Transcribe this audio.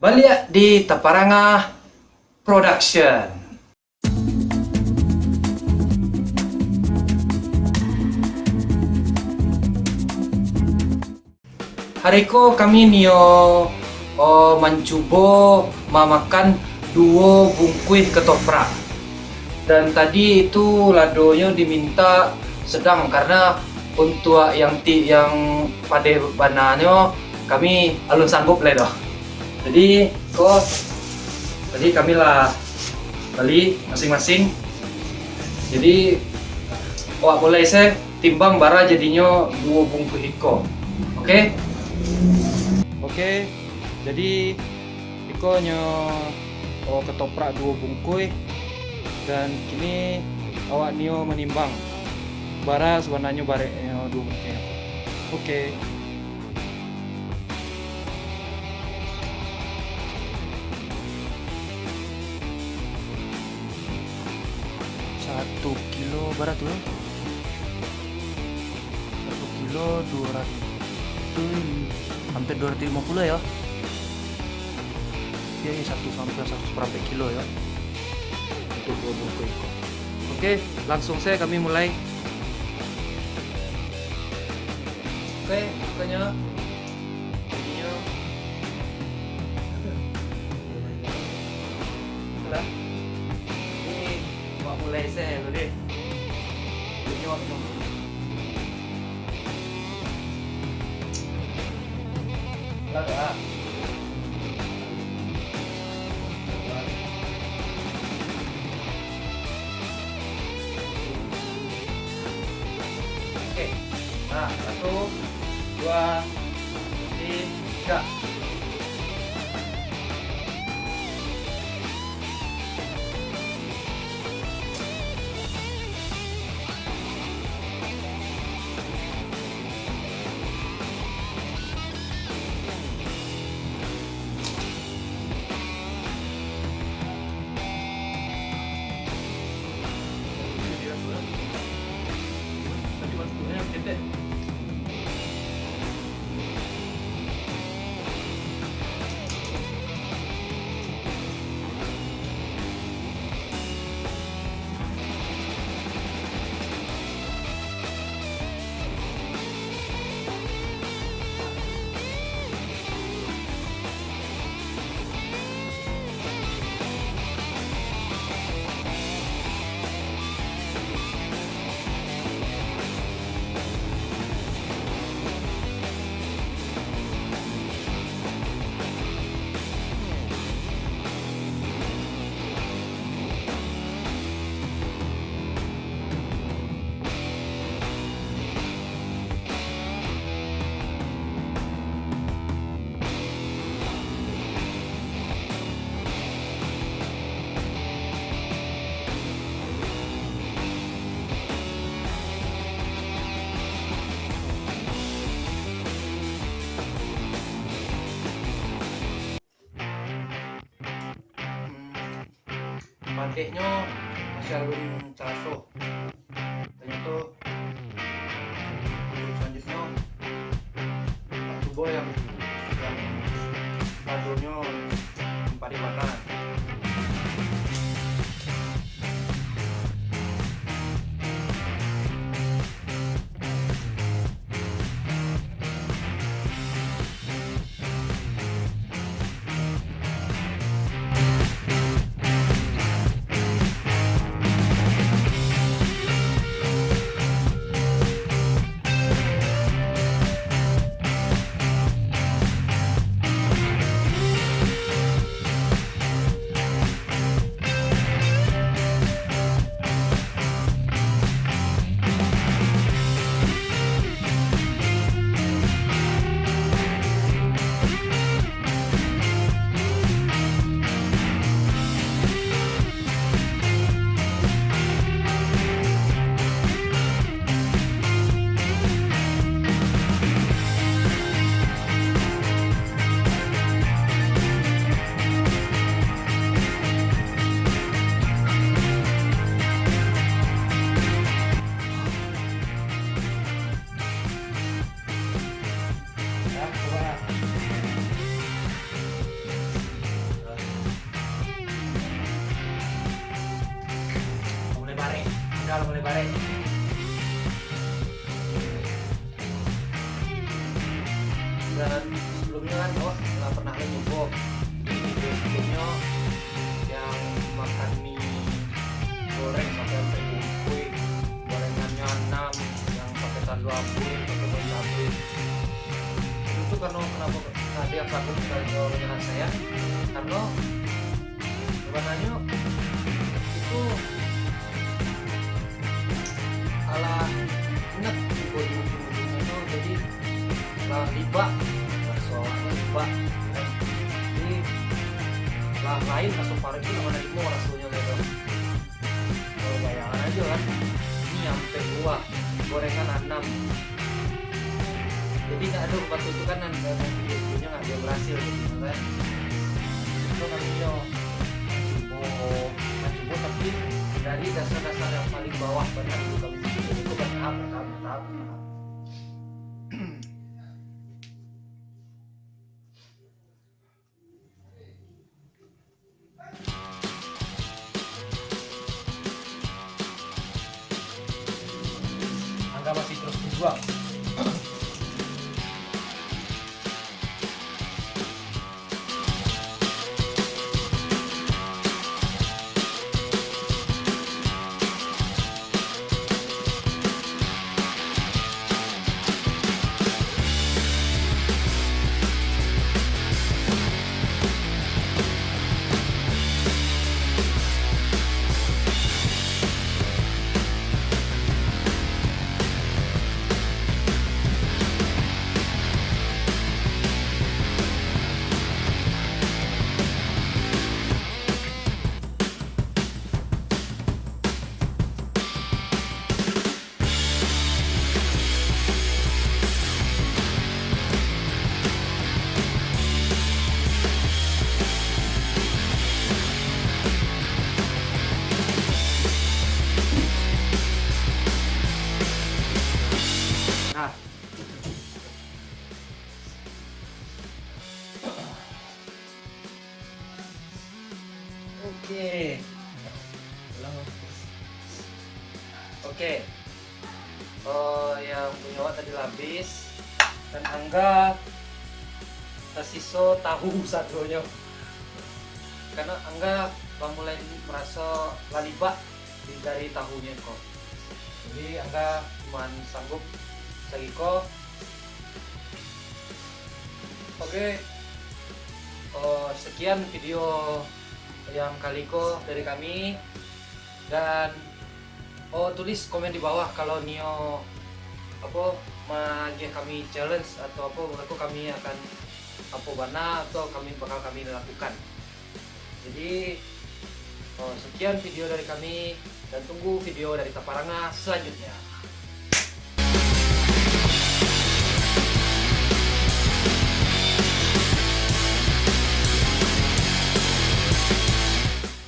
Balik di Taparanga Production. Hari ko kami nio mencoba memakan dua bungkus ketoprak. Dan tadi itu ladonya diminta sedang karena untuk yang pada bananya kami alun sanggup lah dah. Jadi kami lah beli masing-masing. Jadi boleh saya timbang bara jadinya dua bungkus iko. Oke? Oke. Jadi ikonya ketoprak dua bungkus dan kini awak nio menimbang bara sebenarnya bare dua bungkus. Oke. 1 kilo barat tuh 1 kilo 200 itu hampir 250 ya. Ya ini hampir 100 berapa kilo ya untuk dua bungkus itu. Oke, langsung saya kami mulai. Oke, pokoknya ininya lah. Mulai saya dulu deh. Nyok. Lah. Oke. Nah, 1, 2, 3. Pandeknya masih alun caso. Ternyata selanjutnya coba yang ladonya empat mana. dalam lebar. Dan sebelumnya kan nggak pernah nyoba di video sebelumnya yang makan mie goreng pakai bumbu, gorengannya 6 yang pakai tandu abu, pakai bumbu abu. Itu karena kenapa tadi yang aku dengan saya karena sebenarnya itu ala ingat di ujung-ujungnya itu jadi liba soalnya liba jadi lah lain masuk parut itu namanya limo rasanya gitu. Kalau bayangan aja kan ini sampai 2 gorengan 6 jadi nggak ada obat tutukan dan videonya nggak dia berhasil gitu kan. Itu namanya coba tapi dari dasar-dasar yang paling bawah benar itu kami itu bertahap. Angga masih terus berjuang. Nah, oke. Yang punya Wak tadi habis dan Angga tersisa tahu satunya karena Angga mulai merasa laliba dari tahunya kok. Jadi Angga cuma sanggup segiko. Oke. Sekian video yang kaliko dari kami dan tulis komen di bawah kalau Nio magi kami challenge atau aku kami akan bana atau bakal kami lakukan. Jadi sekian video dari kami dan tunggu video dari Taparanga selanjutnya.